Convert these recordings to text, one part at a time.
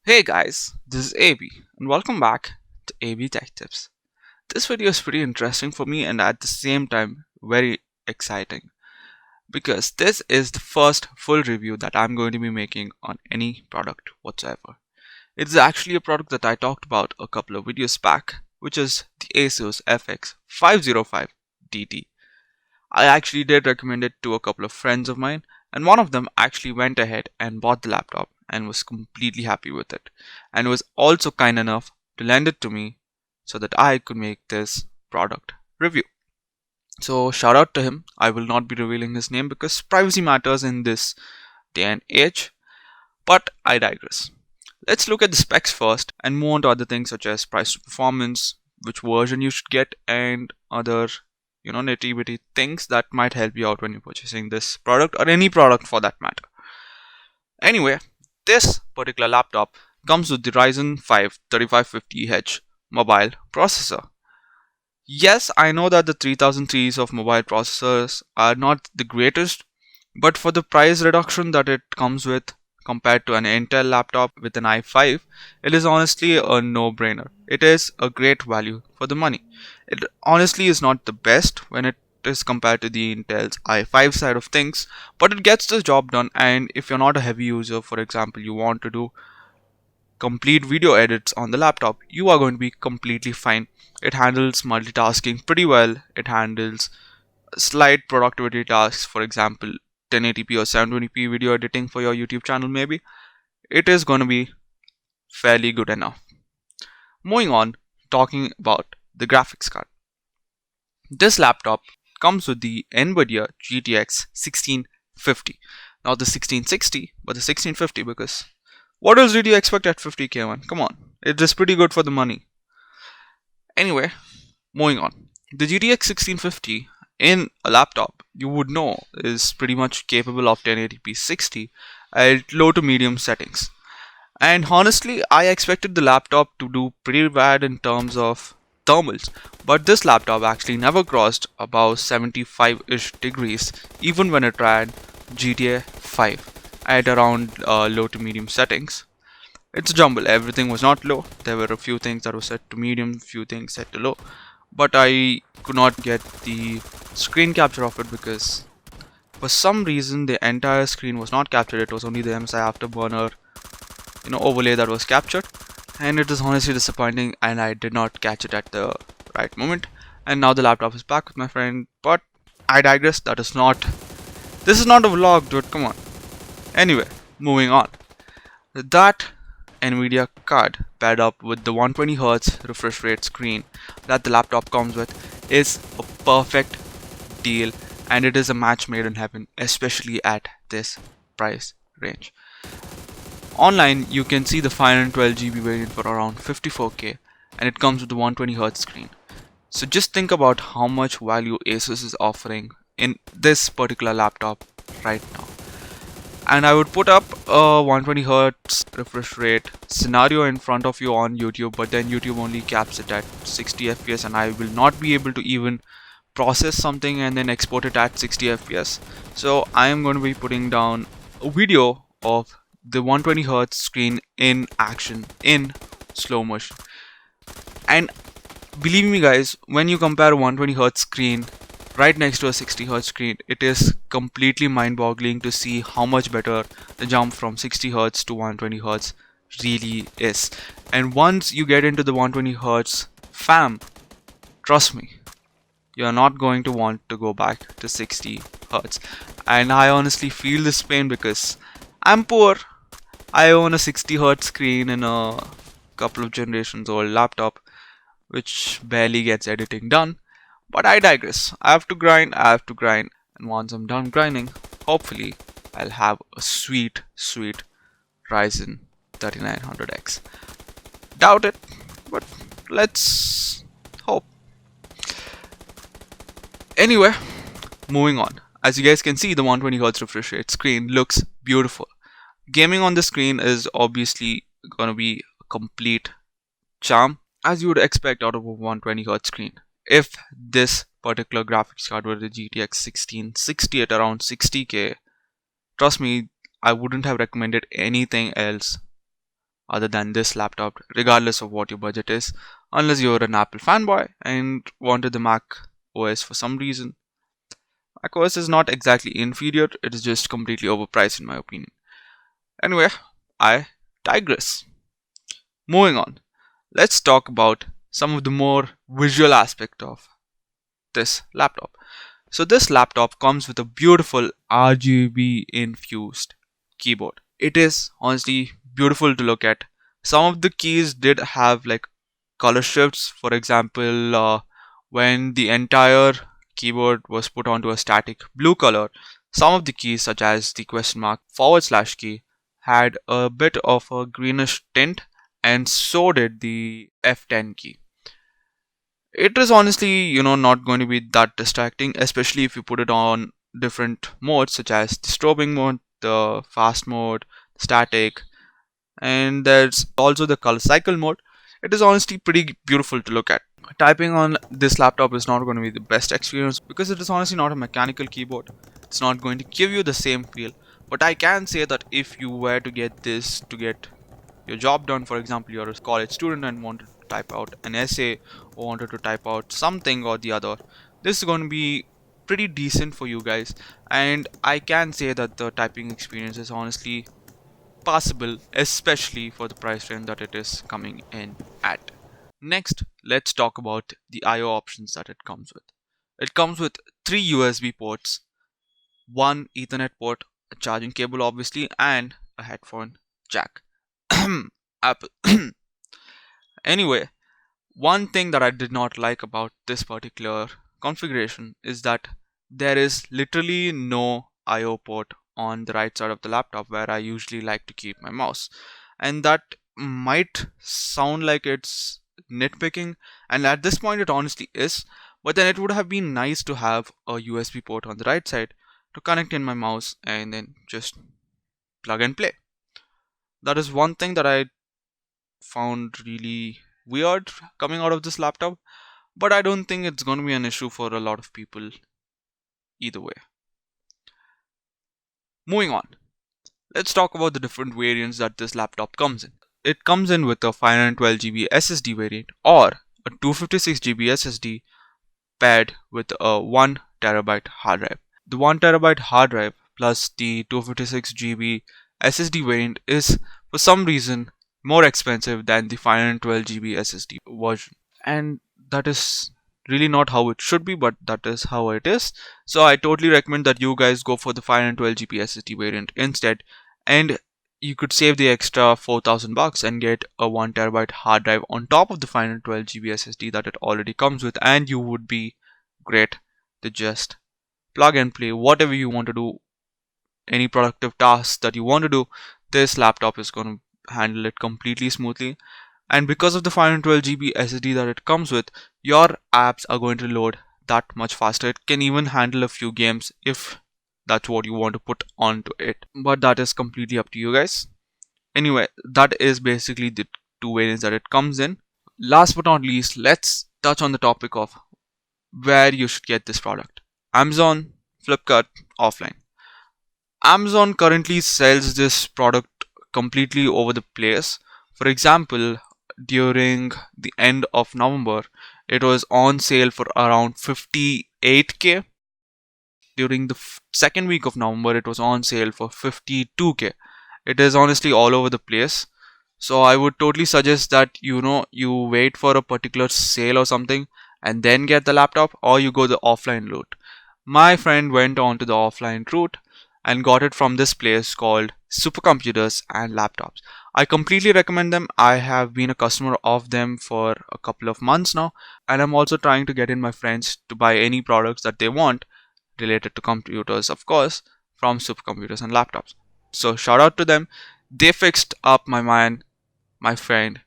Hey guys, this is AB and welcome back to AB Tech Tips. This video is pretty interesting for me and at the same time very exciting because this is the first full review that I'm going to be making on any product whatsoever. It's actually a product that I talked about a couple of videos back, which is the Asus FX505DT. I actually did recommend it to a couple of friends of mine, and one of them actually went ahead and bought the laptop and was completely happy with it, and was also kind enough to lend it to me so that I could make this product review. So, shout out to him. I will not be revealing his name because privacy matters in this day and age, but I digress. Let's look at the specs first and move on to other things such as price to performance, which version you should get, and other nitty gritty things that might help you out when you're purchasing this product or any product for that matter. Anyway, this particular laptop comes with the Ryzen 5 3550H mobile processor. Yes, I know that the 3000 series of mobile processors are not the greatest, but for the price reduction that it comes with compared to an Intel laptop with an i5, it is honestly a no-brainer. It is a great value for the money. It honestly is not the best when it is compared to the Intel's i5 side of things, but it gets the job done. And if you're not a heavy user, for example, you want to do complete video edits on the laptop, you are going to be completely fine. It handles multitasking pretty well. It handles slight productivity tasks, for example 1080p or 720p video editing for your YouTube channel. Maybe it is going to be fairly good enough. Moving on, talking about the graphics card, this laptop comes with the Nvidia GTX 1650, not the 1660 but the 1650, because what else did you expect at 50k, man? Come on, it is pretty good for the money. Anyway, moving on, the GTX 1650 in a laptop, you would know, is pretty much capable of 1080p 60 at low to medium settings. And honestly, I expected the laptop to do pretty bad in terms of thermals, but this laptop actually never crossed above 75-ish degrees even when it ran GTA 5 at around low to medium settings. It's a jumble. Everything was not low. There were a few things that were set to medium, few things set to low, but I could not get the screen capture of it because for some reason the entire screen was not captured. It was only the MSI Afterburner overlay that was captured, and it is honestly disappointing, and I did not catch it at the right moment. And now the laptop is back with my friend, but I digress. This is not a vlog, dude, come on. Anyway, moving on, that Nvidia card paired up with the 120Hz refresh rate screen that the laptop comes with is a perfect deal, and it is a match made in heaven, especially at this price range. Online, you can see the 512GB variant for around 54k, and it comes with the 120Hz screen. So just think about how much value Asus is offering in this particular laptop right now. And I would put up a 120Hz refresh rate scenario in front of you on YouTube, but then YouTube only caps it at 60 FPS, and I will not be able to even process something and then export it at 60 FPS. So I am going to be putting down a video of the 120Hz screen in action in slow motion. And believe me guys, when you compare a 120Hz screen right next to a 60Hz screen, it is completely mind-boggling to see how much better the jump from 60Hz to 120Hz really is. And once you get into the 120Hz, fam, trust me, you're not going to want to go back to 60Hz. And I honestly feel this pain because I'm poor. I own a 60Hz screen in a couple of generations old laptop, which barely gets editing done. But I digress. I have to grind, and once I'm done grinding, hopefully I'll have a sweet Ryzen 3900X. Doubt it, but let's hope. Anyway, moving on. As you guys can see, the 120Hz refresh rate screen looks beautiful. Gaming on the screen is obviously gonna be a complete charm, as you would expect out of a 120Hz screen. If this particular graphics card were the GTX 1660 at around 60k, trust me, I wouldn't have recommended anything else other than this laptop, regardless of what your budget is, unless you're an Apple fanboy and wanted the Mac OS for some reason. Mac OS is not exactly inferior, it is just completely overpriced in my opinion. Anyway, I digress. Moving on, let's talk about some of the more visual aspect of this laptop. So this laptop comes with a beautiful RGB infused keyboard. It is honestly beautiful to look at. Some of the keys did have like color shifts. For example, when the entire keyboard was put onto a static blue color, some of the keys such as the question mark / key had a bit of a greenish tint, and so did the F10 key. It is honestly, not going to be that distracting, especially if you put it on different modes such as the strobing mode, the fast mode, static, and there's also the color cycle mode. It is honestly pretty beautiful to look at. Typing on this laptop is not going to be the best experience because it is honestly not a mechanical keyboard. It's not going to give you the same feel. But I can say that if you were to get this to get your job done, for example, you're a college student and wanted to type out an essay or wanted to type out something or the other, this is going to be pretty decent for you guys. And I can say that the typing experience is honestly passable, especially for the price range that it is coming in at. Next, let's talk about the I/O options that it comes with. It comes with 3 USB ports, one Ethernet port, a charging cable obviously, and a headphone jack. Apple. Anyway, one thing that I did not like about this particular configuration is that there is literally no I/O port on the right side of the laptop where I usually like to keep my mouse. And that might sound like it's nitpicking, and at this point it honestly is, but then it would have been nice to have a USB port on the right side to connect in my mouse and then just plug and play. That is one thing that I found really weird coming out of this laptop, but I don't think it's going to be an issue for a lot of people either way. Moving on, let's talk about the different variants that this laptop comes in. It comes in with a 512GB SSD variant or a 256GB SSD paired with a 1TB hard drive. The 1TB hard drive plus the 256GB SSD variant is for some reason more expensive than the 512GB SSD version, and that is really not how it should be, but that is how it is. So I totally recommend that you guys go for the 512GB SSD variant instead, and you could save the extra 4,000 bucks and get a 1TB hard drive on top of the 512GB SSD that it already comes with, and you would be great to just plug and play whatever you want to do, any productive tasks that you want to do. This laptop is going to handle it completely smoothly, and because of the 512GB SSD that it comes with, your apps are going to load that much faster. It can even handle a few games if that's what you want to put onto it, but that is completely up to you guys. Anyway, that is basically the two variants that it comes in. Last but not least, let's touch on the topic of where you should get this product. Amazon, Flipkart, offline. Amazon currently sells this product completely over the place. For example, during the end of November, it was on sale for around 58k. During the second week of November, it was on sale for 52k. It is honestly all over the place. So I would totally suggest that you wait for a particular sale or something and then get the laptop, or you go the offline route. My friend went on to the offline route and got it from this place called Supercomputers and Laptops. I completely recommend them. I have been a customer of them for a couple of months now, and I'm also trying to get in my friends to buy any products that they want related to computers, of course, from Supercomputers and Laptops. So shout out to them. They fixed up my friend,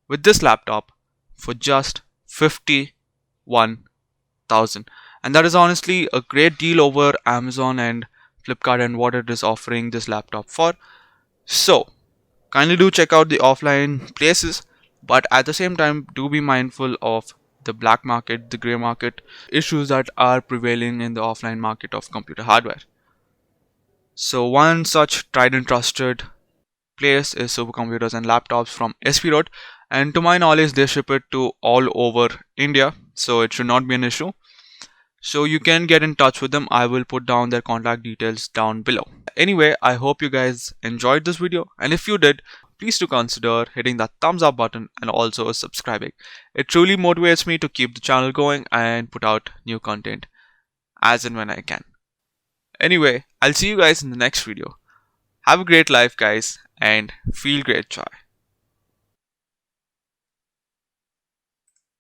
with this laptop for just 51,000, and that is honestly a great deal over Amazon and Flipkart and what it is offering this laptop for. So kindly do check out the offline places, but at the same time do be mindful of the black market, the gray market issues that are prevailing in the offline market of computer hardware. So one such tried and trusted place is supercomputers and laptops from SP Road, and to my knowledge they ship it to all over India, so it should not be an issue. So you can get in touch with them. I will put down their contact details down below. Anyway, I hope you guys enjoyed this video, and if you did, please do consider hitting that thumbs up button and also subscribing. It truly motivates me to keep the channel going and put out new content as and when I can. Anyway, I'll see you guys in the next video. Have a great life, guys, and feel great joy.